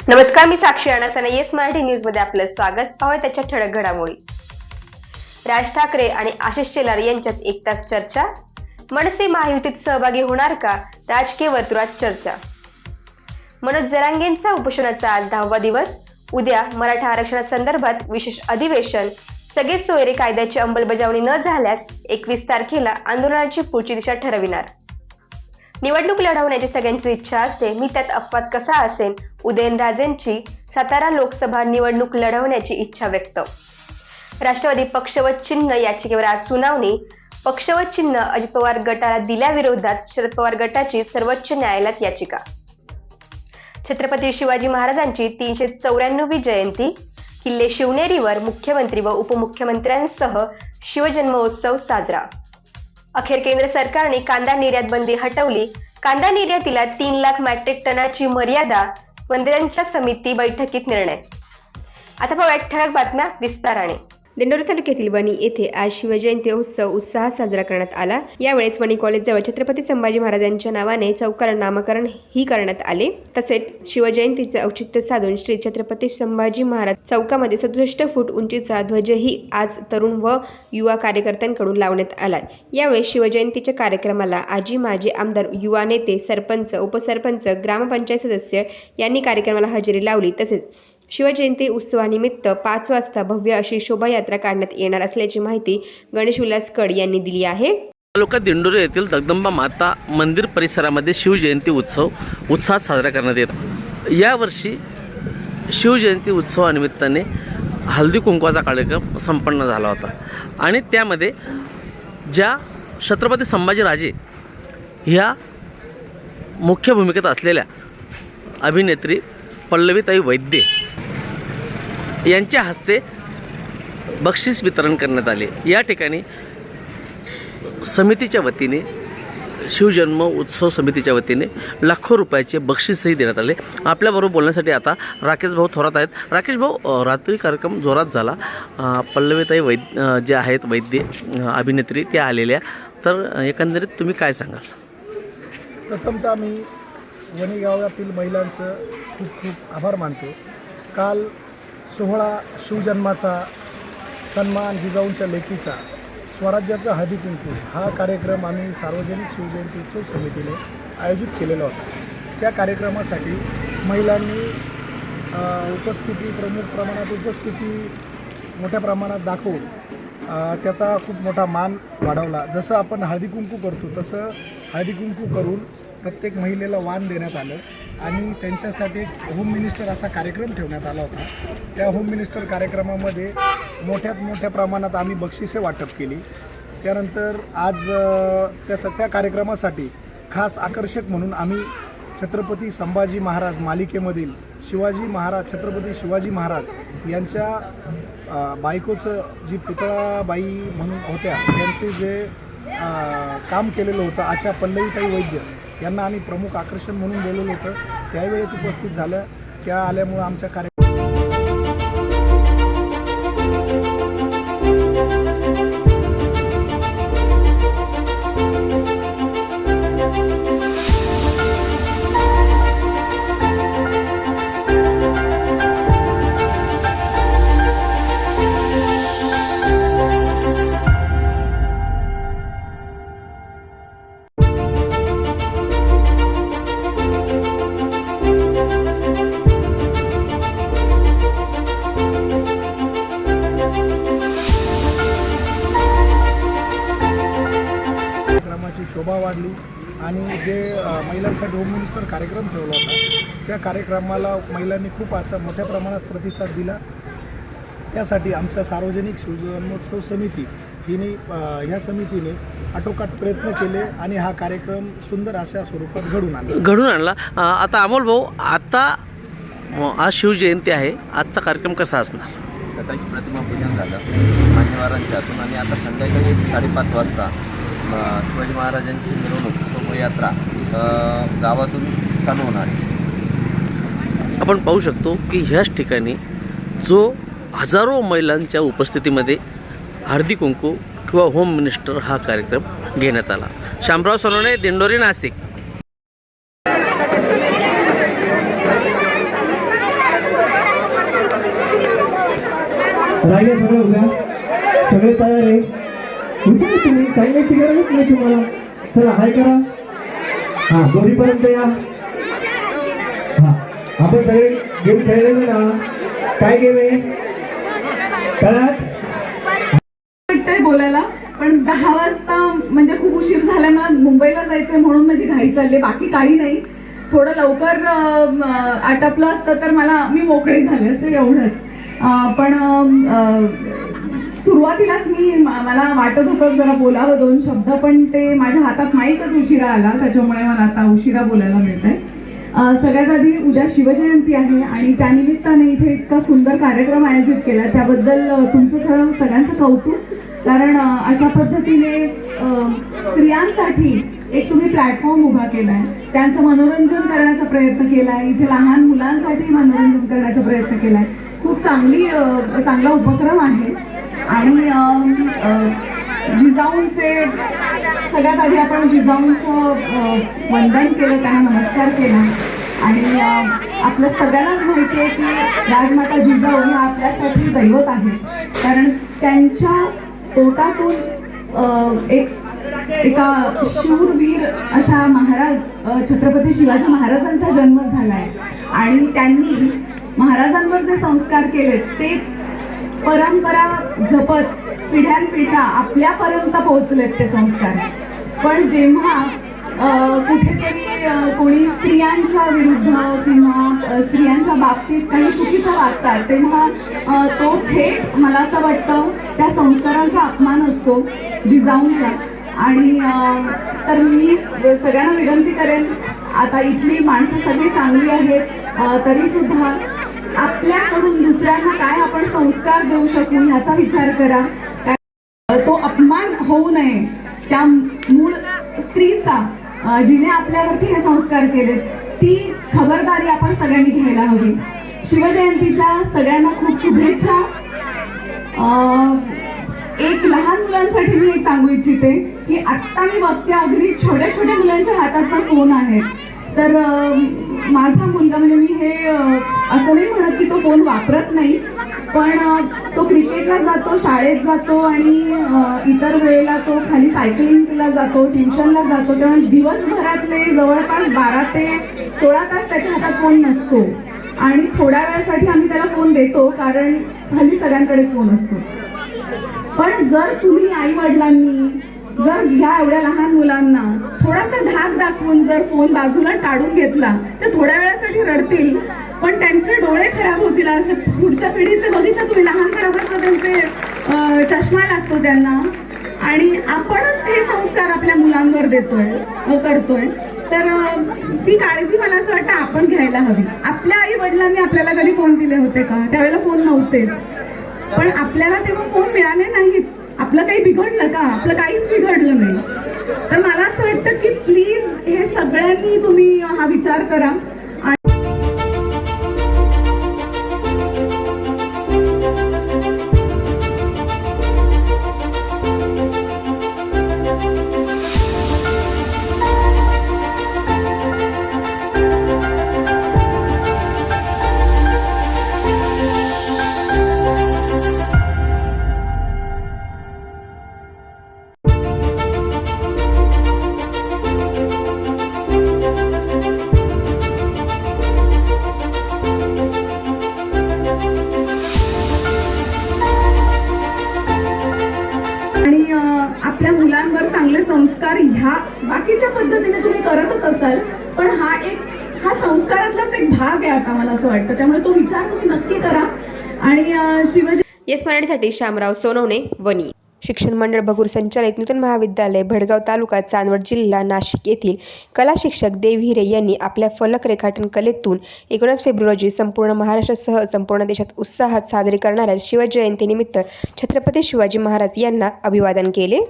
नमस्कार, मी साक्षी अणासाना yes Marathi news मध्ये आपलं स्वागत. पाहूया त्याच्या ठळक घडामोडी. राज ठाकरे आणि आशिष शेलार यांच्यात 1 तास चर्चा. मनसे महायुतीत सहभागी होणार का? राजकीय वर्तुळात चर्चा. मनोज जरांगेंचा उपोषणाचा आज 10वा दिवस. उद्या मराठा आरक्षणासंदर्भात विशेष अधिवेशन. सगळे सोयरे कायद्याची अंमलबजावणी न झाल्यास 21 तारखेला आंदोलनाची पुढची दिशा ठरविणार. निवडणूक लढवण्याची सगळ्यांची इच्छा असते, मी त्यात अपवाद कसा असेल? उदयनराजेंची सातारा लोकसभा निवडणूक लढवण्याची इच्छा व्यक्त. राष्ट्रवादी पक्ष व चिन्ह याचिकेवर आज सुनावणी. पक्ष व चिन्ह अजित पवार गटाला दिल्याविरोधात शरद पवार गटाची सर्वोच्च न्यायालयात याचिका. छत्रपती शिवाजी महाराजांची 394वी जयंती. किल्ले शिवनेरीवर मुख्यमंत्री व उपमुख्यमंत्र्यांसह शिवजन्मोत्सव साजरा. अखेर केंद्र सरकारने कांदा निर्यात बंदी हटवली. कांदा निर्यातीला 3 लाख मेट्रिक टनाची मर्यादा. मंत्र्यांच्या समिती बैठकीत निर्णय. आता पाहूया ठळक बातम्या विस्ताराने. दिंडोरी तालुक्यातील वणी येथे आज शिवजयंती उत्सव उत्साहात साजरा करण्यात आला. यावेळेस वणी कॉलेजजवळ छत्रपती संभाजी महाराजांच्या नावाने चौकाला नामकरण ही करण्यात आले. तसेच शिवजयंतीचे औचित्य साधून श्री छत्रपती संभाजी महाराज चौकामध्ये 67 फूट उंचीचा ध्वजही आज तरुण व युवा कार्यकर्त्यांकडून लावण्यात आला. यावेळी शिवजयंतीच्या कार्यक्रमाला आजी माजी आमदार, युवा नेते, सरपंच, उपसरपंच, ग्रामपंचायत सदस्य यांनी कार्यक्रमाला हजेरी लावली. तसेच शिवजयंती उत्सवानिमित्त 5 वाजता भव्य अशी शोभायात्रा काढण्यात येणार असल्याची माहिती गणेश विलास कड यांनी दिली आहे. तालुका दिंडोरी येथील जगदंबा माता मंदिर परिसरामध्ये शिवजयंती उत्सव उत्साहात साजरा करण्यात येतो. यावर्षी शिवजयंती उत्सवानिमित्ताने हळदी कुंकवाचा कार्यक्रम संपन्न झाला होता आणि त्यामध्ये ज्या छत्रपती संभाजीराजे ह्या मुख्य भूमिकेत असलेल्या अभिनेत्री पल्लवीताई वैद्य यांच्या हस्ते बक्षीस वितरण करण्यात आले. या ठिकाणी समितीच्या वतीने, शिवजन्म उत्सव समितीच्या वतीने लाखो रुपयाचे बक्षीसही देण्यात आले. आपल्याबरोबर बोलण्यासाठी आता राकेश भाऊ थोरात आहेत. राकेश भाऊ, रात्री कार्यक्रम जोरात झाला. पल्लवीताई वैद्य जे आहेत, वैद्य अभिनेत्री, त्या आलेल्या, तर एकंदरीत तुम्ही काय सांगाल? प्रथमतः आम्ही वणी गावातील महिलांचं खूप खूप आभार मानतो. काल 16 शिवजन्माचा सन्मान, जिजाऊंच्या लेकीचा, स्वराज्याचा हळदी कुंकू हा कार्यक्रम आम्ही सार्वजनिक शिवजयंती उत्सव समितीने आयोजित केलेला होता. त्या कार्यक्रमासाठी महिलांनी प्रमुख प्रमाणात उपस्थिती मोठ्या प्रमाणात दाखवून त्याचा खूप मोठा मान वाढवला. जसं आपण हळदी कुंकू करतो तसं हळदी कुंकू करून प्रत्येक महिलेला वाण देण्यात आलं आणि त्यांच्यासाठी एक होम मिनिस्टर असा कार्यक्रम ठेवण्यात आला होता. त्या होम मिनिस्टर कार्यक्रमामध्ये मोठ्या प्रमाणात आम्ही बक्षिसे वाटप केली. त्यानंतर आज त्या कार्यक्रमासाठी खास आकर्षक म्हणून आम्ही छत्रपती संभाजी महाराज मालिकेमधील छत्रपती शिवाजी महाराज यांच्या बायकोचं जी पुतळाबाई म्हणून होत्या, त्यांचे जे काम केलेलं होतं अशा पल्लवीताई वैद्य यांना आम्ही प्रमुख आकर्षण म्हणून बोलवलं होतं. त्यावेळेस उपस्थित झालं. त्या आल्यामुळं आमच्या शोभा वाढली आणि जे महिलांसाठी होम मिनिस्टर कार्यक्रम ठेवला होता त्या कार्यक्रमाला महिलांनी खूप असा मोठ्या प्रमाणात प्रतिसाद दिला. त्यासाठी आमच्या सार्वजनिक शिवजन्मोत्सव समिती ह्या समितीने आटोकाट प्रयत्न केले आणि हा कार्यक्रम सुंदर अशा स्वरूपात घडून आणला. आता अमोल भाऊ, आता आज शिवजयंती आहे, आजचा कार्यक्रम कसा असणार? सकाळी प्रतिमा पूजन झालं मान्यवरांच्या हातून आणि आता संध्याकाळी 5:30 वाजता शिवाजी महाराजांची मिरवणूक, शोभायात्रा गावातून चालू होणार आहे. आपण पाहू शकतो की ह्याच ठिकाणी जो हजारो महिलांच्या उपस्थितीमध्ये हळदी कुंकू किंवा होम मिनिस्टर हा कार्यक्रम घेण्यात आला. शामराव सोनवणे, दिंडोरी, नाशिक. राहिले सगळं उद्या सगळे तयार आहे हुशार तुम्ही सांगायची गरजच नाही तुम्हाला. चला हाय करा. हा दोरीपर्यंत या. हा आपण सगळे गेम खेळलेले ना. काय गेम आहे कळत वाटतंय बोलायला, पण 10 वाजता म्हणजे खूप उशीर झाला ना, मुंबईला जायचंय म्हणून माझी घाई चालली, बाकी काही नाही. थोडं लवकर आटपलं असतं तर मी मोकळी झाले असते एवढंच. पण सुरुवातीलाच मला वाटत होतं जरा बोलावं 2 शब्द, पण ते माझ्या हातात माईकच उशिरा आला, त्याच्यामुळे मला आता उशिरा बोलायला मिळत आहे. सगळ्यात आधी उद्या शिवजयंती आहे आणि त्यानिमित्ताने इथे इतका सुंदर कार्यक्रम आयोजित केला, त्याबद्दल तुमचं खरं सगळ्यांचं कौतुक. कारण अशा पद्धतीने स्त्रियांसाठी एक तुम्ही प्लॅटफॉर्म उभा केलाय, त्यांचं मनोरंजन करण्याचा प्रयत्न केलाय, इथे लहान मुलांसाठी मनोरंजन करण्याचा प्रयत्न केलाय. खूप चांगला उपक्रम आहे. आणि जिजाऊंचे सगळ्यात आधी आपण जिजाऊंचं वंदन केलं, त्यांना नमस्कार केला. आणि आपल्या सगळ्यांनाच माहिती आहे की राजमाता जिजाऊ ह्या आपल्यासाठी दैवत आहे. कारण त्यांच्या पोटातून एका शूरवीर अशा महाराज छत्रपती शिवाजी महाराजांचा जन्म झाला आहे. आणि त्यांनी महाराजांवर जे संस्कार केले तेच परंपरा जपत पिढ्यानपिढ्या आपल्यापर्यंत पोहोचलेत ते संस्कार. पण जेव्हा कुठेतरी कोणी स्त्रियांच्या विरुद्ध किंवा स्त्रियांच्या बाबतीत काही चुकीचं वागतात, तेव्हा तो थेट मला असं वाटतं त्या संस्कारांचा अपमान असतो जिजाऊंचा. आणि तर मी सगळ्यांना विनंती करेन, आता इथली माणसं सगळी चांगली आहेत तरी सुद्धा आपल्याकडून दुसऱ्यांना काय आपण संस्कार देऊ शकू ह्याचा विचार करा. तो अपमान होऊ नये त्या मूळ स्त्रीचा, जिने आपल्यावरती हे संस्कार केले, ती खबरदारी आपण सगळ्यांनी घ्यायला हवी. शिवजयंतीच्या सगळ्यांना खूप शुभेच्छा. एक लहान मुलांसाठी मी एक सांगू इच्छिते की आत्ता मी बघते अगदी छोट्या छोट्या मुलांच्या हातात पण फोन आहेत. तर माझा मुलगा, म्हणजे मी हे असं नाही म्हणत की तो फोन वापरत नाही, पण तो क्रिकेटला जातो, शाळेत जातो आणि इतर वेळेला तो खाली सायकलिंगला जातो, ट्युशनला जातो. त्यामुळे दिवसभरातले जवळपास 12 ते 16 तास त्याच्या हातात फोन नसतो. आणि थोड्या वेळासाठी आम्ही त्याला फोन देतो, कारण हल्ली सगळ्यांकडेच फोन असतो. पण जर तुम्ही आई वडिलांनी जर ह्या एवढ्या लहान मुलांना थोडासा धाक दाखवून जर फोन बाजूला टाळून घेतला तर थोड्या वेळासाठी रडतील, पण त्यांचे डोळे खराब होतील. असे पुढच्या पिढीचे बघितलं तुम्ही, लहानपणापासून त्यांचे चष्मा लागतो त्यांना. आणि आपणच हे संस्कार आपल्या मुलांवर करतोय. तर ती काळजी मला असं वाटतं आपण घ्यायला हवी. आपल्या आई वडिलांनी आपल्याला कधी फोन दिले होते का? त्यावेळेला फोन नव्हतेच, पण आपल्याला तेव्हा फोन मिळाले नाहीत. आपलं काही बिघडलं का? आपलं काहीच बिघडलं नाही. तर मला असं वाटतं की प्लीज हे सगळ्यांनी तुम्ही हा विचार करा. आपल्या मुलांवर चांगले संस्कार ह्या बाकीच्या पद्धतीने तुम्ही करतच असाल, पण हा संस्कारातलाच एक भाग आहे आता मला असं वाटतं. त्यामुळे तो विचार तुम्ही नक्की करा. आणि शिवजयंती येस मराठीसाठी शामराव सोनवणे, वनी. शिक्षण मंडळ भगूर संचालित नूतन महाविद्यालय भडगाव तालुका चांदवड जिल्हा नाशिक येथील कला शिक्षक देव हिरे यांनी आपल्या फलक रेखाटन कलेतून 19 फेब्रुवारी रोजी संपूर्ण महाराष्ट्रासह संपूर्ण देशात उत्साहात साजरी करणाऱ्या शिवजयंतीनिमित्त छत्रपती शिवाजी महाराज यांना अभिवादन केले.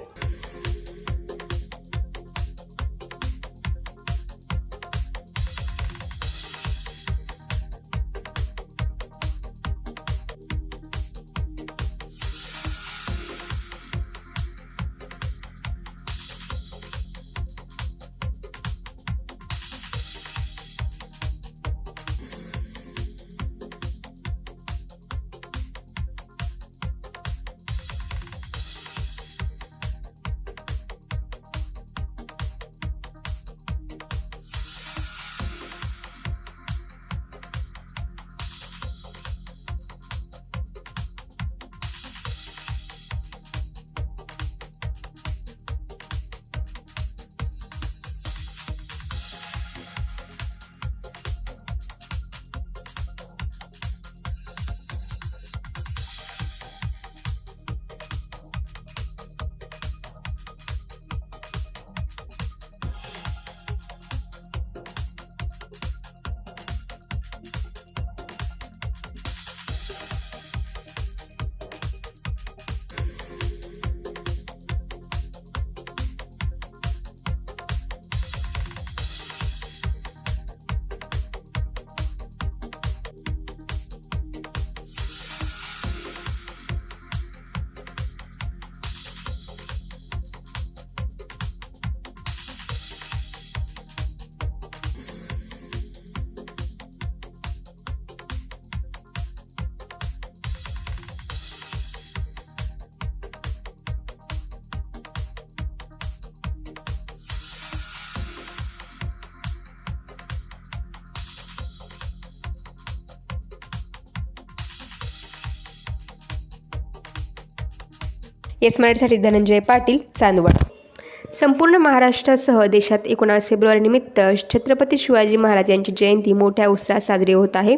येस मराठीसाठी धनंजय पाटील, चांदवड. संपूर्ण महाराष्ट्रासह देशात 19 फेब्रुवारीनिमित्त छत्रपती शिवाजी महाराज यांची जयंती मोठ्या उत्साहात साजरी होत आहे.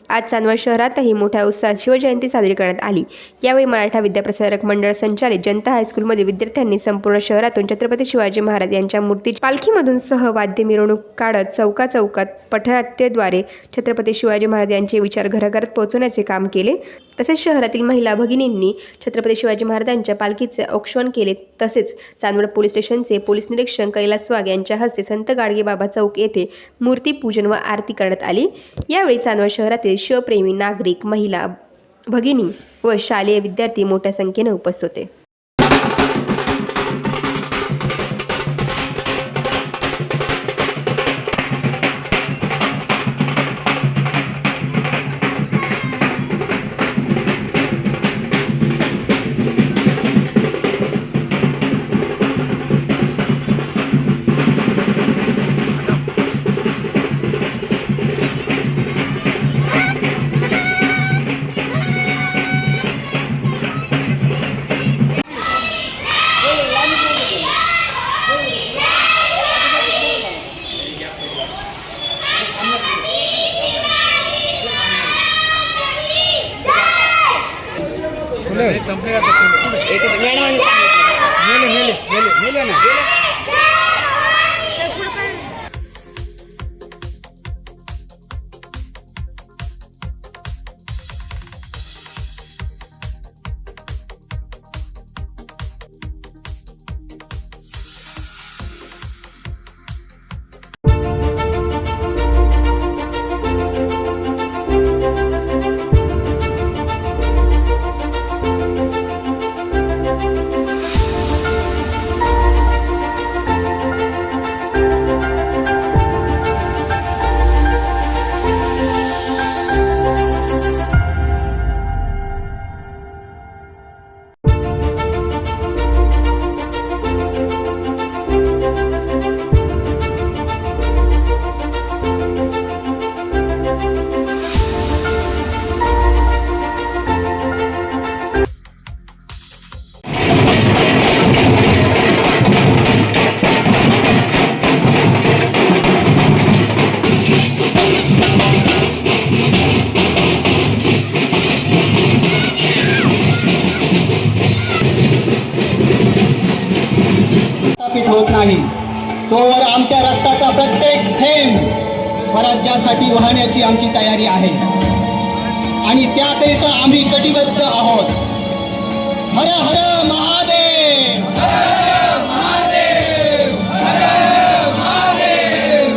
आज चांदवड शहरातही मोठ्या उत्साहात शिवजयंती साजरी करण्यात आली. यावेळी मराठा विद्याप्रसारक मंडळ संचालित जनता हायस्कूलमध्ये विद्यार्थ्यांनी संपूर्ण शहरातून छत्रपती शिवाजी महाराज यांच्या मूर्तीची पालखीमधून सहवाद्य मिरवणूक काढत चौकाचौकात पथनाट्याद्वारे छत्रपती शिवाजी महाराज यांचे विचार घराघरात पोहोचवण्याचे काम केले. तसेच शहरातील महिला भगिनींनी छत्रपती शिवाजी महाराजांच्या पालखीचे औक्षण केले. तसेच चांदवड पोलीस स्टेशनचे पोलीस निरीक्षक कैलास वाघ यांच्या हस्ते संत गाडगेबाबा चौक येथे मूर्तीपूजन व आरती करण्यात आली. यावेळी चांदवड शहरातील शिवप्रेमी नागरिक, महिला भगिनी व शालेय विद्यार्थी मोठ्या संख्येने उपस्थित होते. स्थापित होत नाही तोवर आमच्या रक्ताचा प्रत्येक थेंब स्वराज्यासाठी वाहण्याची आमची तयारी आहे आणि त्याकरिता आम्ही कटिबद्ध आहोत. हर हर महादेव, हर महादेव, हर महादेव.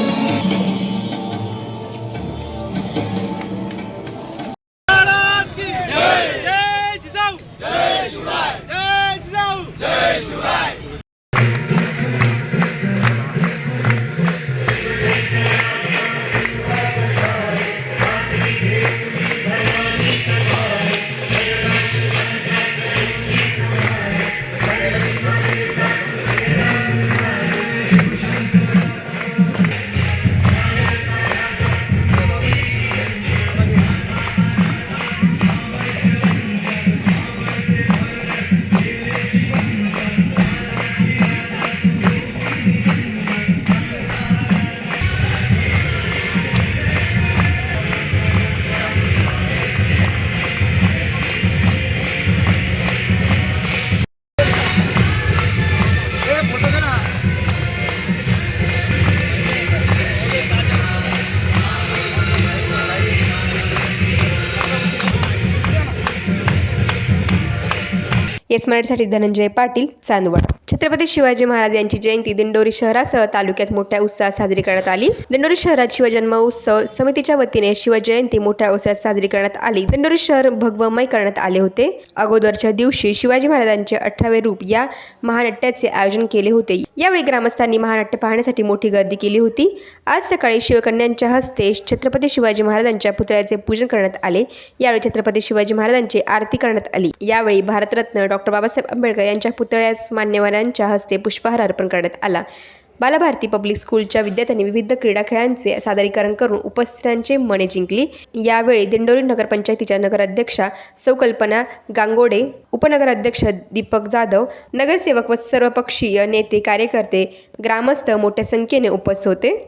येस मराठीसाठी धनंजय पाटील, चांदवड. छत्रपती शिवाजी महाराज यांची जयंती दिंडोरी शहरासह तालुक्यात मोठ्या उत्साहात साजरी करण्यात आली. दिंडोरी शहरात शिवजन्म उत्सव समितीच्या वतीने शिवजयंती मोठ्या उत्साहात साजरी करण्यात आली. दिंडोरी शहर भगवमय करण्यात आले होते. अगोदरच्या दिवशी शिवाजी महाराजांचे 18वे रूप या महानाट्याचे आयोजन केले होते. यावेळी ग्रामस्थांनी महानाट्य पाहण्यासाठी मोठी गर्दी केली होती. आज सकाळी शिवकन्यांच्या हस्ते छत्रपती शिवाजी महाराजांच्या पुतळ्याचे पूजन करण्यात आले. यावेळी छत्रपती शिवाजी महाराजांची आरती करण्यात आली. यावेळी भारतरत्न डॉक्टर बाबासाहेब आंबेडकर यांच्या पुतळ्यास मान्यवरांच्या हस्ते पुष्पहार अर्पण करण्यात आला. बालभारती पब्लिक स्कूलच्या विद्यार्थ्यांनी विविध क्रीडा खेळांचे सादरीकरण करून उपस्थितांचे मने जिंकली। यावेळी दिंडोरी नगरपंचायतीच्या नगराध्यक्षा सौ कल्पना गांगोडे, उपनगराध्यक्ष दीपक जाधव, नगरसेवक व सर्वपक्षीय नेते, कार्यकर्ते, ग्रामस्थ मोठ्या संख्येने उपस्थित होते।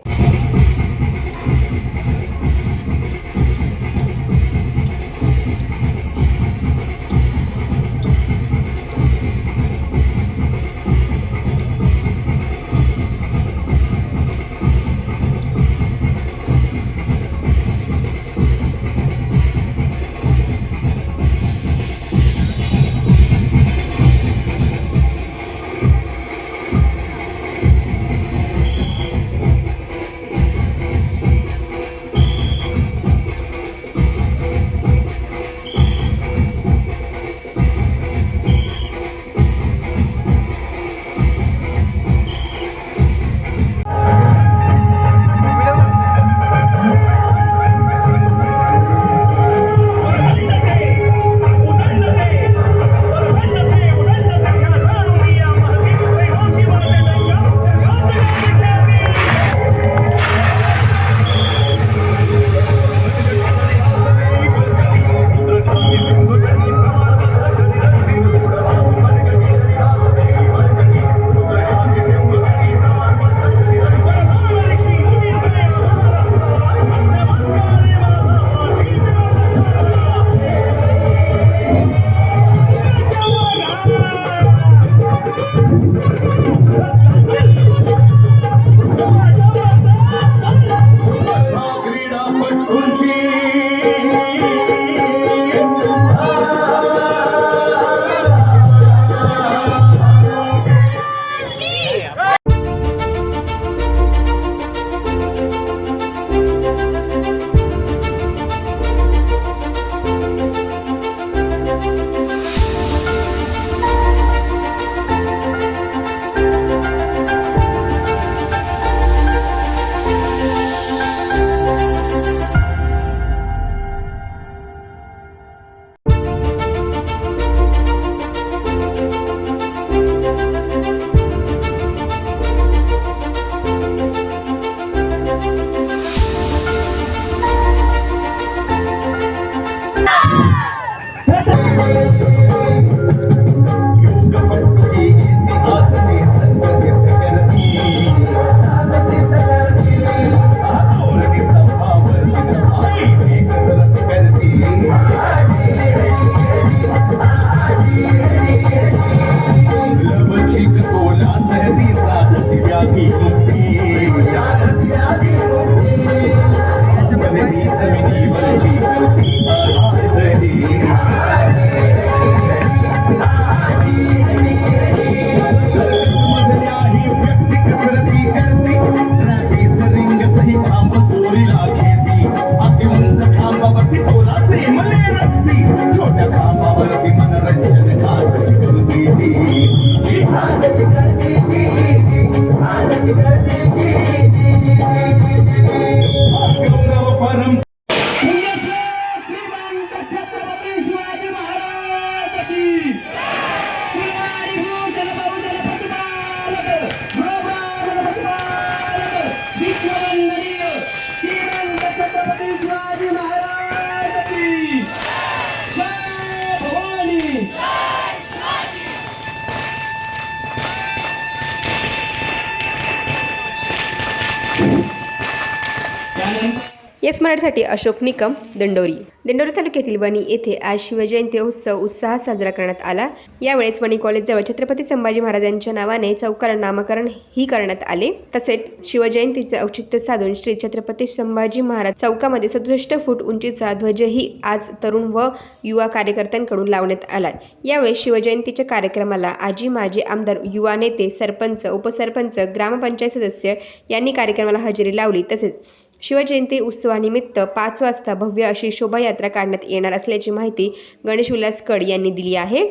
येस मराठीसाठी अशोक निकम, दिंडोरी। दिंडोरी तालुक्यातील वणी येथे आज शिवजयंती उत्सव उत्साहात साजरा करण्यात आला। यावेळेस वणी कॉलेजजवळ छत्रपती संभाजी महाराजांच्या नावाने चौकाला नामकरण ही करण्यात आले। तसेच शिवजयंतीचे औचित्य साधून श्री छत्रपती संभाजी महाराज चौकामध्ये 67 फूट उंचीचा ध्वजही आज तरुण व युवा कार्यकर्त्यांकडून लावण्यात आला। यावेळी शिवजयंतीच्या कार्यक्रमाला आजी माजी आमदार, युवा नेते, सरपंच, उपसरपंच, ग्रामपंचायत सदस्य यांनी कार्यक्रमाला हजेरी लावली। तसेच शिवजयंती उत्सवानिमित्त 5 वाजता भव्य अशी शोभायात्रा काढण्यात येणार असल्याची माहिती गणेश उल्हास कड यांनी दिली आहे।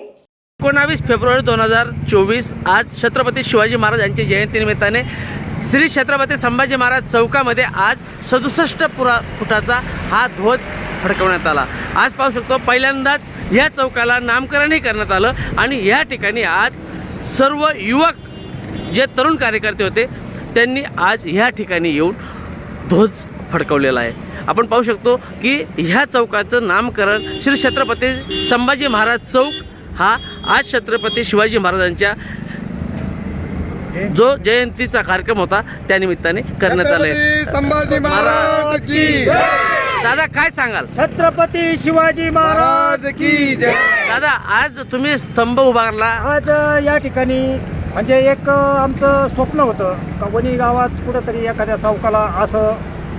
19 फेब्रुवारी 2024 आज छत्रपती शिवाजी महाराज यांची जयंतीनिमित्ताने श्री छत्रपती संभाजी महाराज चौकामध्ये आज 67 फुटाचा हा ध्वज फडकवण्यात आला। आज पाहू शकतो पहिल्यांदाच या चौकाला नामकरणही करण्यात आलं आणि या ठिकाणी आज सर्व युवक जे तरुण कार्यकर्ते होते त्यांनी आज ह्या ठिकाणी येऊन ध्वज फडकवलेला आहे. आपण पाहू शकतो की ह्या चौकाचं नामकरण श्री छत्रपती संभाजी महाराज चौक हा आज छत्रपती शिवाजी महाराजांच्या जो जयंतीचा कार्यक्रम होता त्यानिमित्ताने करण्यात आले. संभाजी महाराज की दादा काय सांगाल? छत्रपती शिवाजी महाराज की जय. दादा आज तुम्ही स्तंभ उभारला, आज या ठिकाणी म्हणजे एक आमचं स्वप्न होतं का वणी गावात कुठंतरी एखाद्या चौकाला असं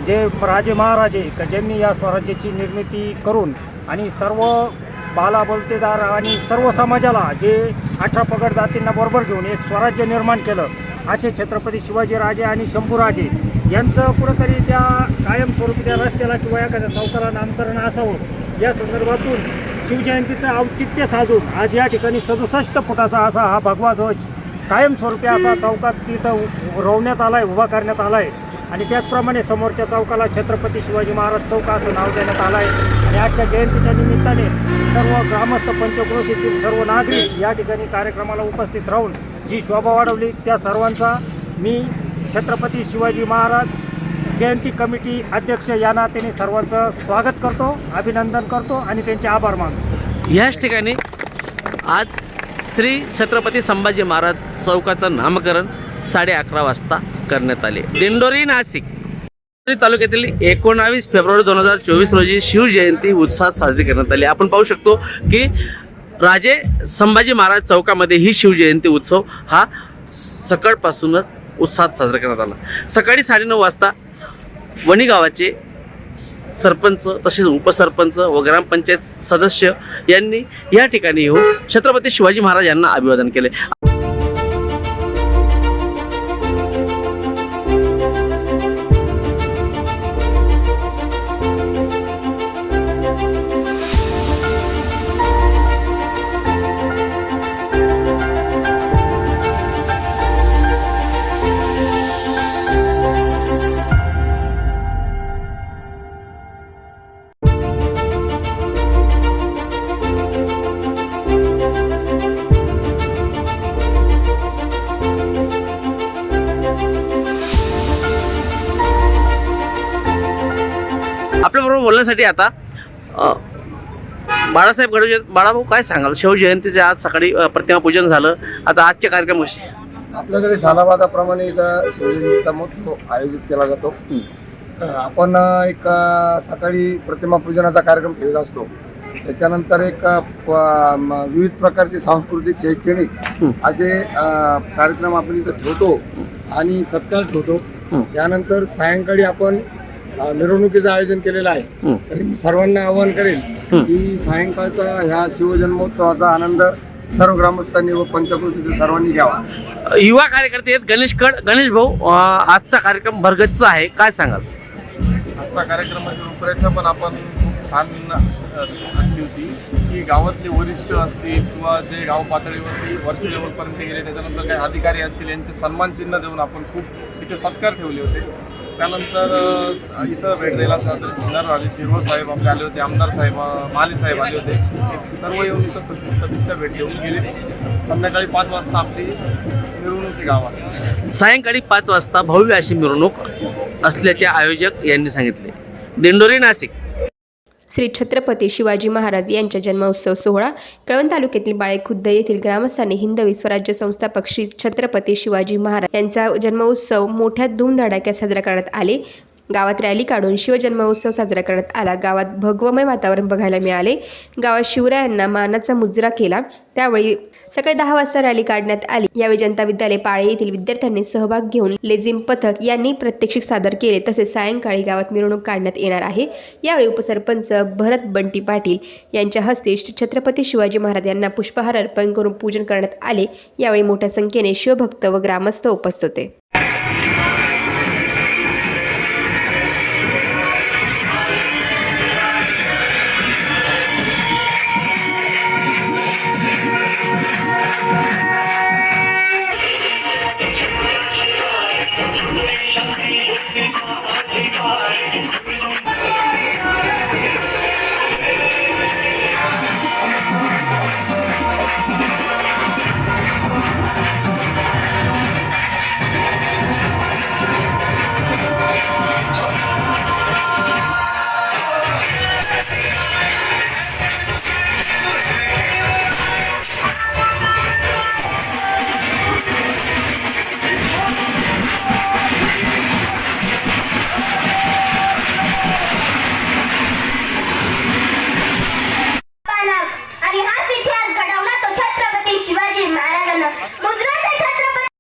जे राजे महाराजे का ज्यांनी या स्वराज्याची निर्मिती करून आणि सर्व बालाबलतेदार आणि सर्व समाजाला जे 18 पगड जातींना बरोबर घेऊन एक स्वराज्य निर्माण केलं असे छत्रपती शिवाजीराजे आणि शंभूराजे यांचं कुठंतरी त्या कायमस्वरूपी त्या रस्त्याला किंवा एखाद्या चौकाला नामकरण असावं या संदर्भातून शिवजयंतीचं औचित्य साधून आज या ठिकाणी 67 फुटाचा असा हा भगवा ध्वज कायमस्वरूपी असा चौकात तिथं रोवण्यात आला आहे, उभा करण्यात आला आहे. आणि त्याचप्रमाणे समोरच्या चौकाला छत्रपती शिवाजी महाराज चौक असं नाव देण्यात आलं आहे. आणि आजच्या जयंतीच्या निमित्ताने सर्व ग्रामस्थ पंचक्रोशीतील सर्व नागरिक या ठिकाणी कार्यक्रमाला उपस्थित राहून जी शोभा वाढवली त्या सर्वांचा मी छत्रपती शिवाजी महाराज जयंती कमिटी अध्यक्ष या नात्याने सर्वांचं स्वागत करतो, अभिनंदन करतो आणि त्यांचे आभार मानतो. ह्याच ठिकाणी आज श्री छत्रपती संभाजी महाराज चौकाचं नामकरण 11:30 वाजता करण्यात आले. दिंडोरी नाशिक तालुक्यातील 19 फेब्रुवारी 2024 रोजी शिवजयंती उत्साहात साजरी करण्यात आली. आपण पाहू शकतो की राजे संभाजी महाराज चौकामध्ये ही शिवजयंती उत्सव हा सकाळपासूनच उत्साहात साजरा करण्यात आला. सकाळी 9:30 वाजता वणी गावाचे सरपंच तसेच उपसरपंच व ग्रामपंचायत सदस्य यांनी या ठिकाणी येऊन छत्रपती शिवाजी महाराज यांना अभिवादन केले. आपल्याबरोबर बोलण्यासाठी आता बाळासाहेब गडजे. बाळाभाऊ काय सांगाल? शिवजयंतीचे आज सकाळी प्रतिमा पूजन झालं, आता आजचे कार्यक्रम कसे? आपल्याकडे सालाबादाप्रमाणे इथं शिवजयंतीचा महोत्सव आयोजित केला जातो. आपण एक सकाळी प्रतिमा पूजनाचा कार्यक्रम ठेवत असतो. त्याच्यानंतर एक विविध प्रकारचे सांस्कृतिक शैक्षणिक असे कार्यक्रम आपण इथं ठेवतो आणि सत्कार ठेवतो. त्यानंतर सायंकाळी आपण मिरवणुकीचं आयोजन केलेलं आहे. तरी मी सर्वांना आवाहन करेन की सायंकाळचा ह्या शिवजन्मोत्सवाचा आनंद सर्व ग्रामस्थांनी व पंचक्रोशीतील सर्वांनी घ्यावा. युवा कार्यकर्ते आहेत गणेश भाऊ, आजचा कार्यक्रम भरगच्च आहे, काय सांगाल? आजचा कार्यक्रम म्हणजे रूपरेषा पण आपण खूप छान आणली होती की गावातले वरिष्ठ असतील किंवा जे गाव पातळीवरती वरच्या लेवलपर्यंत गेले, त्याच्यानंतर काही अधिकारी असतील यांचे सन्मान चिन्ह देऊन आपण खूप इथे सत्कार ठेवले होते. त्यानंतर इथं भेट द्यायला राजे जिरवळ साहेब आपले आले होते, आमदार साहेब माली साहेब आले होते. हे सर्व येऊन इथं सदिच्छा भेट देऊन गेले. संध्याकाळी 5 वाजता आपली मिरवणूक गावात. सायंकाळी 5 वाजता भव्य अशी मिरवणूक असल्याचे आयोजक यांनी सांगितले. दिंडोरी नाशिक श्री छत्रपती शिवाजी महाराज यांच्या जन्मोत्सव सोहळा कळवण तालुक्यातील बाळेखुर्द येथील ग्रामस्थांनी हिंदवी स्वराज्य संस्थापक श्री छत्रपती शिवाजी महाराज यांचा जन्मोत्सव मोठ्या धूमधडाक्यात साजरा करण्यात आले. गावात रॅली काढून शिवजन्मोत्सव साजरा करण्यात आला. गावात भगवमय वातावरण बघायला मिळाले. गावात शिवरायांना मानाचा मुजरा केला. त्यावेळी सकाळी 10 वाजता रॅली काढण्यात आली. यावेळी जनता विद्यालय पाळे येथील विद्यार्थ्यांनी सहभाग घेऊन लेझिम पथक यांनी प्रात्यक्षिक सादर केले. तसेच सायंकाळी गावात मिरवणूक काढण्यात येणार आहे. यावेळी उपसरपंच भरत बंटी पाटील यांच्या हस्ते श्री छत्रपती शिवाजी महाराज यांना पुष्पहार अर्पण करून पूजन करण्यात आले. यावेळी मोठ्या संख्येने शिवभक्त व ग्रामस्थ उपस्थित होते. मित्रांनो, मुद्रा ते छत्रपती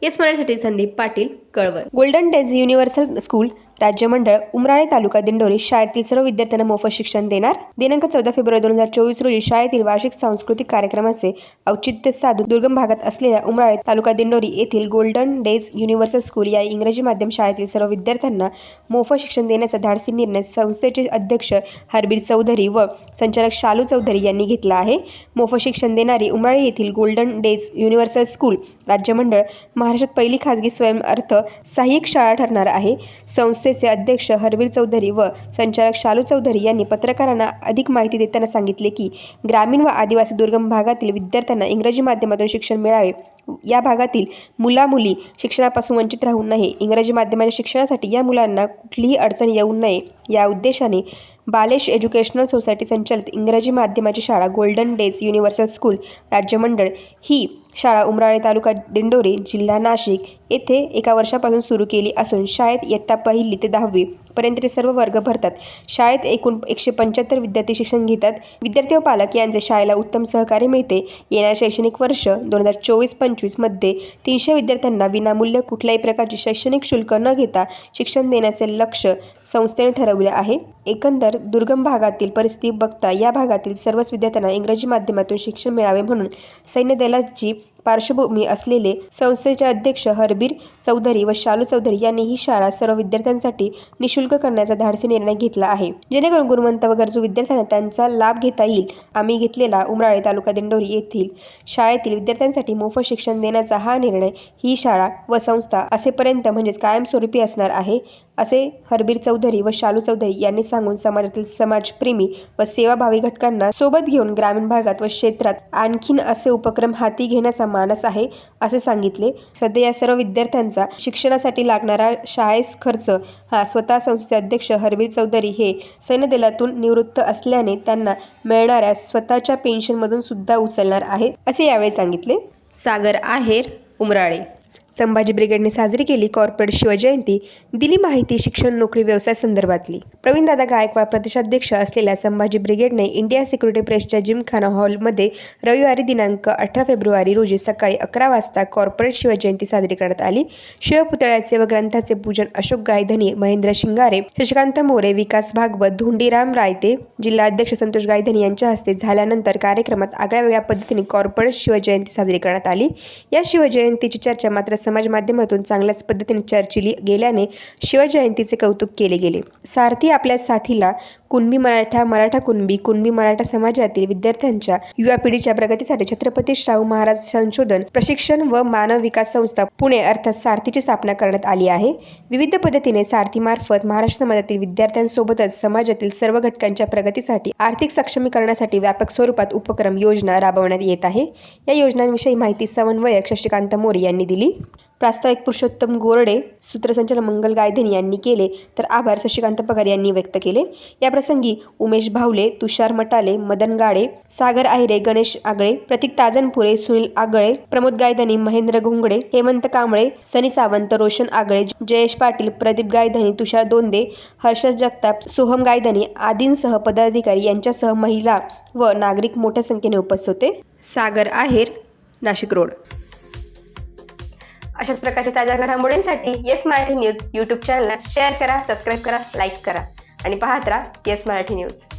येस मराठीसाठी Sandeep Patil, Kalwan. Golden days universal school राज्य मंडळ उमराळे तालुका दिंडोरी शाळेतील सर्व विद्यार्थ्यांना मोफत शिक्षण देणार. दिनांक 14 फेब्रुवारी 2024 रोजी शाळेतील वार्षिक सांस्कृतिक कार्यक्रमाचे औचित्य साधून दुर्गम भागात असलेल्या उमराळे तालुका दिंडोरी येथील गोल्डन डेज युनिव्हर्सल स्कूल या इंग्रजी माध्यम शाळेतील सर्व विद्यार्थ्यांना मोफत शिक्षण देण्याचा धाडसी निर्णय संस्थेचे अध्यक्ष हरबीर चौधरी व संचालक शालू चौधरी यांनी घेतला आहे. मोफत शिक्षण देणारी उमराळे येथील गोल्डन डेज युनिव्हर्सल स्कूल राज्य मंडळ महाराष्ट्रात पहिली खाजगी स्वयंअर्थ सहाय्यक शाळा ठरणार आहे. संस्थेचे अध्यक्ष हरबीर चौधरी व संचालक शालू चौधरी यांनी पत्रकारांना अधिक माहिती देताना सांगितले की ग्रामीण व आदिवासी दुर्गम भागातील विद्यार्थ्यांना इंग्रजी माध्यमातून शिक्षण मिळावे, या भागातील मुलामुली शिक्षणापासून वंचित राहू नये, इंग्रजी माध्यमाच्या शिक्षणासाठी या मुलांना कुठलीही अडचण येऊ नये या उद्देशाने बालेश एज्युकेशनल सोसायटी संचालित इंग्रजी माध्यमाची शाळा गोल्डन डेज युनिव्हर्सल स्कूल राज्य मंडळ ही शाळा उमराळे तालुका दिंडोरी जिल्हा नाशिक येथे एका वर्षापासून सुरू केली असून शाळेत इयत्ता 1ली ते 10वी पर्यंतचे सर्व वर्ग भरतात. शाळेत एकूण 175 विद्यार्थी शिक्षण घेतात. विद्यार्थी व पालक यांचे शाळेला उत्तम सहकार्य मिळते. येणाऱ्या शैक्षणिक वर्ष 2024-25 मध्ये 300 विद्यार्थ्यांना विनामूल्य कुठल्याही प्रकारचे शैक्षणिक शुल्क न घेता शिक्षण देण्याचे लक्ष्य संस्थेने ठरवले आहे. एकंदर दुर्गम भागातील परिस्थिती बघता या भागातील सर्वच विद्यार्थ्यांना इंग्रजी माध्यमातून शिक्षण मिळावे म्हणून सैन्य दलाची पार्श्वभूमी असलेले संस्थेचे अध्यक्ष हरबीर चौधरी व शालू चौधरी यांनी ही शाळा सर्व विद्यार्थ्यांसाठी निशुल्क करण्याचा धाडसी निर्णय घेतला आहे, जेणेकरून गुणवंत व गरजू विद्यार्थ्यांना त्यांचा लाभ घेता येईल. आम्ही घेतलेला उमराळे तालुका दिंडोरी येथील शाळेतील विद्यार्थ्यांसाठी मोफत शिक्षण देण्याचा हा निर्णय ही शाळा व संस्था असेपर्यंत म्हणजेच कायमस्वरूपी असणार आहे, असे हरबीर चौधरी व शालू चौधरी यांनी सांगून समाजातील समाजप्रेमी व सेवाभावी घटकांना सोबत घेऊन ग्रामीण भागात व क्षेत्रात आणखीन असे उपक्रम हाती घेण्याचा मानस आहे असे सांगितले. सध्या या सर्व विद्यार्थ्यांचा शिक्षणासाठी लागणारा शाळेस खर्च हा स्वतः संस्थेचे अध्यक्ष हरबीर चौधरी हे सैन्य दलातून निवृत्त असल्याने त्यांना मिळणाऱ्या स्वतःच्या पेन्शनमधून सुद्धा उचलणार आहे असे यावेळी सांगितले. सागर आहेर, उमराळे. संभाजी ब्रिगेडने साजरी केली कॉर्पोरेट शिवजयंती, दिली माहिती शिक्षण नोकरी व्यवसाय संदर्भातली. प्रवीणदादा गायकवाड प्रदेशाध्यक्ष असलेल्या संभाजी ब्रिगेडने इंडिया सिक्युरिटी प्रेसच्या जिमखाना हॉलमध्ये रविवारी दिनांक 18 फेब्रुवारी रोजी सकाळी 11 वाजता कॉर्पोरेट शिवजयंती साजरी करण्यात आली. शिवपुतळ्याचे व ग्रंथाचे पूजन अशोक गायधनी, महेंद्र शिंगारे, शशिकांत मोरे, विकास भागवत, धोंडीराम रायते, जिल्हा अध्यक्ष संतोष गायधनी यांच्या हस्ते झाल्यानंतर कार्यक्रमात आगळ्यावेगळ्या पद्धतीने कॉर्पोरेट शिवजयंती साजरी करण्यात आली. या शिवजयंतीची चर्चा मात्र समाज माध्यमातून चांगल्याच पद्धतीने चर्चिली गेल्याने शिवजयंतीचे कौतुक केले गेले. सारथी आपल्या साथीला कुणबी मराठा कुणबी मराठा समाजातील विद्यार्थ्यांच्या युवा पिढीच्या प्रगतीसाठी छत्रपती शाहू महाराज संशोधन प्रशिक्षण व मानव विकास संस्था पुणे अर्थात सारथीची स्थापना करण्यात आली आहे. विविध पद्धतीने सारथीमार्फत महाराष्ट्र समाजातील विद्यार्थ्यांसोबतच समाजातील सर्व घटकांच्या प्रगतीसाठी आर्थिक सक्षमीकरणासाठी व्यापक स्वरूपात उपक्रम योजना राबवण्यात येत आहे. या योजनांविषयी माहिती समन्वयक शशिकांत मोरे यांनी दिली. प्रास्ताविक पुरुषोत्तम गोरडे, सूत्रसंचालन मंगल गायधनी यांनी केले, तर आभार शशिकांत पगार यांनी व्यक्त केले. याप्रसंगी उमेश भावले, तुषार मटाले, मदन गाडे, सागर आहिरे, गणेश आगळे, प्रतीक ताजनपुरे, सुनील आगळे, प्रमोद गायधनी, महेंद्र घोंगडे, हेमंत कांबळे, सनी सावंत, रोशन आगळे, जयेश पाटील, प्रदीप गायधनी, तुषार दोंदे, हर्षद जगताप, सोहम गायधनी आदींसह पदाधिकारी यांच्यासह महिला व नागरिक मोठ्या संख्येने उपस्थित होते. सागर आहेर, नाशिक रोड. अशाच प्रकारच्या ताज्या घडामोडींसाठी येस मराठी न्यूज यूट्यूब चॅनलला शेअर करा, सबस्क्राईब करा, लाईक करा आणि पाहत राहा येस मराठी न्यूज.